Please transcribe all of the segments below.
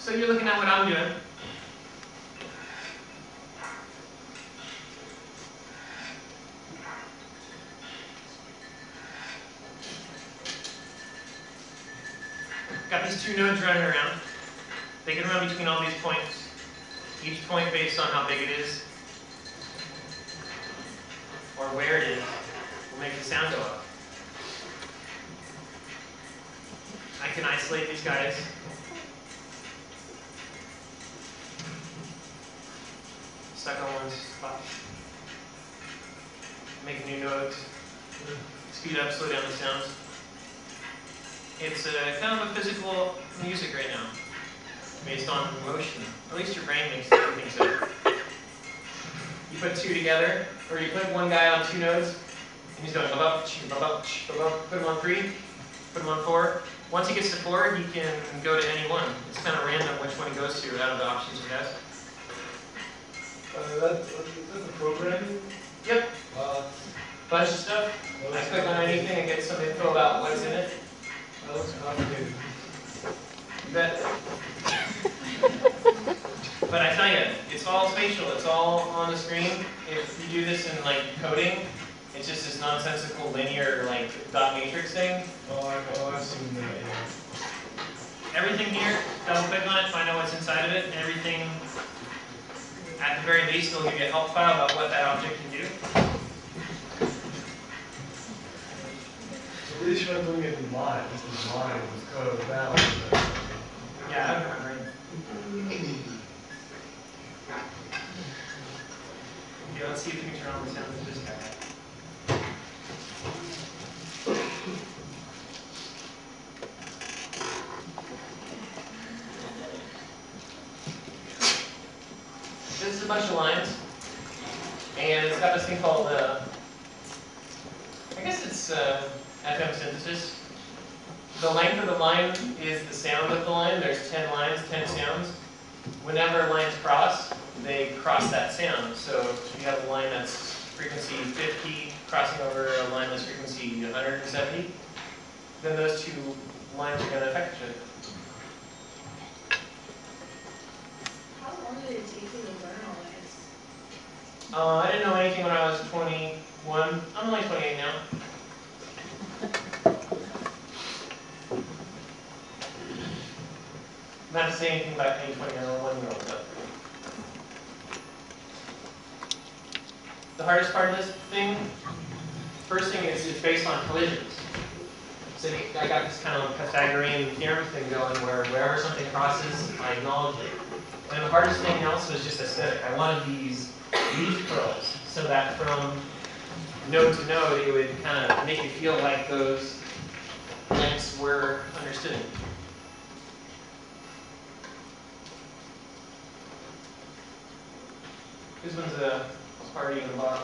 So you're looking at what I'm doing. Got these two nodes running around. They can run between all these points. Each point based on how big it is, or where it is, will make the sound go up. I can isolate these guys. Stuck on one spot. Make new nodes. Speed up, slow down the sounds. It's kind of a physical music right now, based on motion. At least your brain makes everything so. You put two together, or you put one guy on two nodes, and he's going ba-bum, ba-bum, ba-bum. Put him on 3, put him on 4. Once he gets to 4, he can go to any one. It's kind of random which one he goes to out of the options he has. That's a program? Yep. Bunch of stuff. I click on anything and get some info about what's in it. That looks complicated. You bet. But I tell you, it's all spatial. It's all on the screen. If you do this in like coding, it's just this nonsensical linear like dot matrix thing. I've seen that. Yeah. Everything here, double click on it, find out what's inside of it, and everything. At the very least, it'll give you a help file about what that object can do. So at least you're not doing it in line. This is line with code balance. Yeah, I don't remember. Okay, let's see if we can turn on the sound of this guy. This is a bunch of lines, and it's got this thing called, I guess it's FM synthesis. The length of the line is the sound of the line. There's 10 lines, 10 sounds. Whenever lines cross, they cross that sound. So if you have a line that's frequency 50 crossing over a line that's frequency 170, then those two lines are going to affect each other. How long did it take you to learn all this? I didn't know anything when I was 21. I'm only 28 now. Not to say anything about any 21-year-old, but the hardest part of this thing, first thing is it's based on collisions. So I got this kind of Pythagorean theorem thing going where wherever something crosses, I acknowledge it. And the hardest thing else was just aesthetic. I wanted these leaf curls so that from node to node, it would kind of make it feel like those lengths were understood. This one's a party in the box.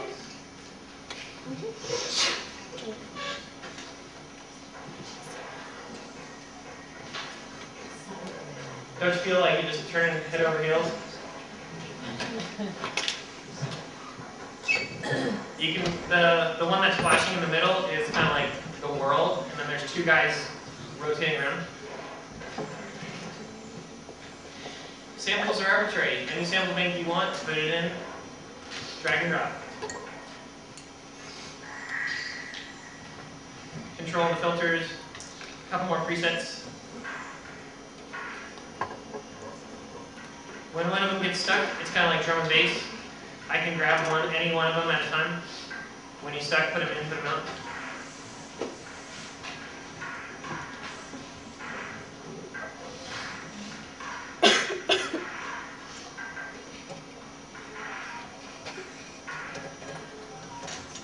Don't you feel like you just turn head over heels? You can the one that's flashing in the middle is kind of like the world, and then there's two guys rotating around. Samples are arbitrary. Any sample bank you want, put it in, drag and drop. Control the filters, a couple more presets. When one of them gets stuck, it's kind of like drum and bass. I can grab any one of them at a time. When he's stuck, put him in, put him out.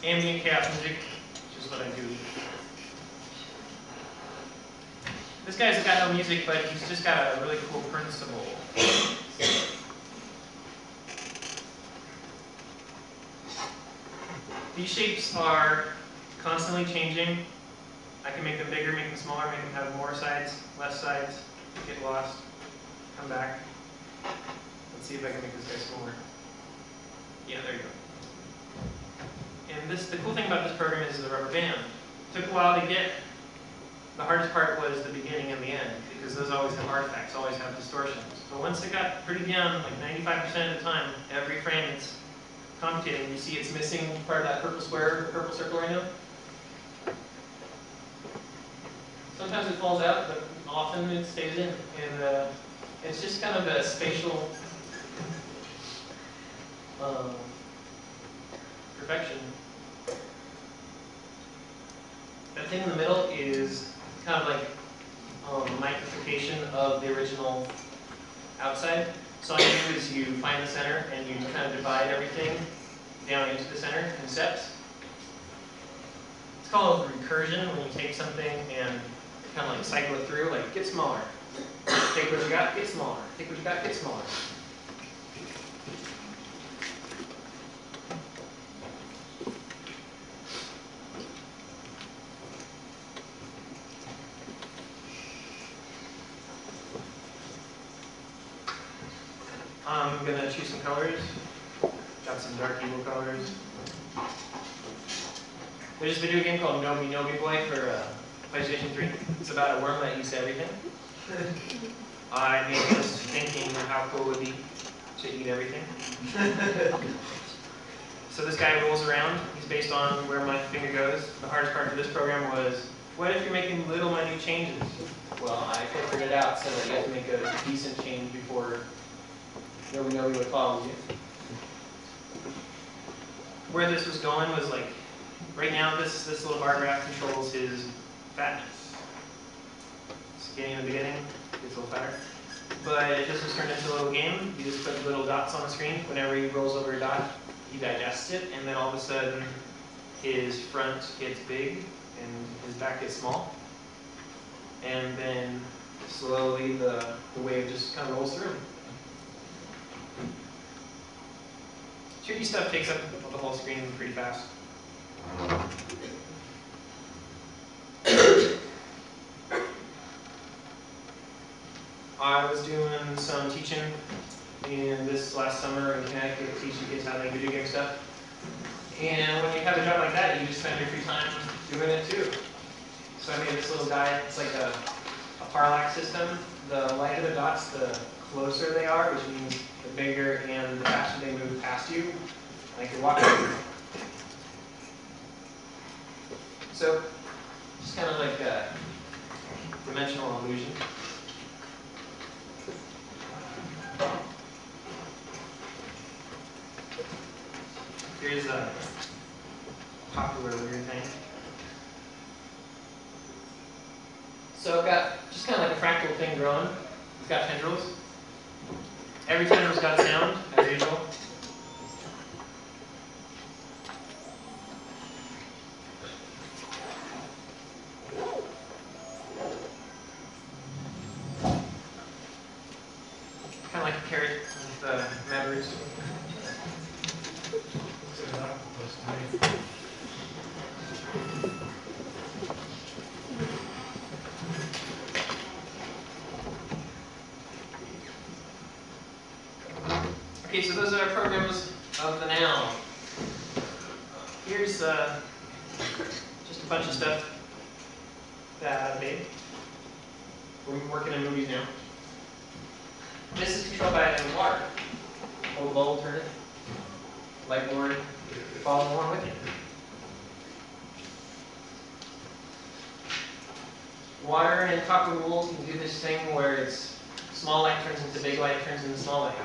Ambient chaos music, which is what I do. This guy's got no music, but he's just got a really cool principle. These shapes are constantly changing. I can make them bigger, make them smaller, make them have more sides, less sides, get lost, come back. Let's see if I can make this guy smaller. Yeah, there you go. And the cool thing about this program is the rubber band. It took a while to get The hardest part was the beginning and the end, because those always have artifacts, always have distortions. But once it got pretty down, like 95% of the time, every frame it's computating, you see it's missing part of that purple square, purple circle right now. Sometimes it falls out, but often it stays in. And it's just kind of a spatial perfection. That thing in the middle is kind of like magnification of the original outside. So all you do is you find the center and you kind of divide everything down into the center in steps. It's called recursion when you take something and kind of like cycle it through, like get smaller. Take what you got, get smaller. Take what you got, get smaller. I'm going to choose some colors. Got some dark evil colors. There's a video game called Nobi Nobi Boy for PlayStation 3. It's about a worm that eats everything. I made this thinking how cool it would be to eat everything. So this guy rolls around. He's based on where my finger goes. The hardest part of this program was, what if you're making little minute changes? Well, I figured it out so that you have to make a decent change before Nobi Nobi would follow you. Where this was going was like, right now this little bar graph controls his fatness. Skinny in the beginning, gets a little fatter. But if this was turned into a little game, you just put little dots on the screen. Whenever he rolls over a dot, he digests it, and then all of a sudden his front gets big and his back gets small. And then slowly the wave just kind of rolls through. 3D stuff takes up the whole screen pretty fast. I was doing some teaching in this last summer in Kinetic, teaching kids how to make video game stuff. And when you have a job like that, you just spend your free time doing it too. So I made this little guy. It's like a parallax system. The lighter the dots, the closer they are, which means the bigger and the faster they move past you, like you're walking. So, just kind of like a dimensional illusion. Here's a popular weird thing. So I've got just kind of like a fractal thing growing. It's got tendrils. Every tendril's got a sound, as usual. Kind of like a carrot with mad roots. Looks like an octopus to me. Okay, so those are our programs of the now. Here's just a bunch of stuff that I made. We're working in movies now. This is controlled by water. Hold the bulb, turn it. Light board, follow along with it. Water and copper wool can do this thing where it's small light turns into big light, turns into small light.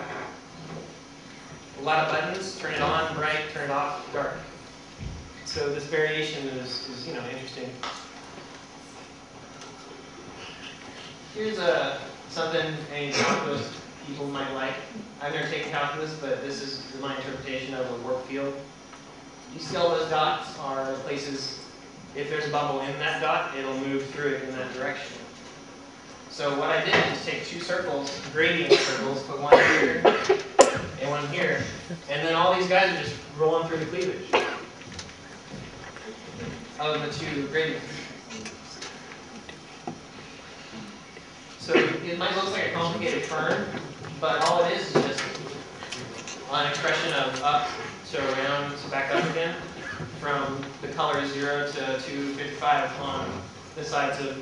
A lot of buttons, turn it on, bright, turn it off, dark. So this variation is interesting. Here's something any calculus people might like. I've never taken calculus, but this is my interpretation of a warp field. You see all those dots are places, if there's a bubble in that dot, it'll move through it in that direction. So what I did is take two circles, gradient circles, put one here and one here, and then all these guys are just rolling through the cleavage of the two gradients. So it might look like a complicated fern, but all it is just an expression of up to around to back up again from the color 0 to 255 on the sides of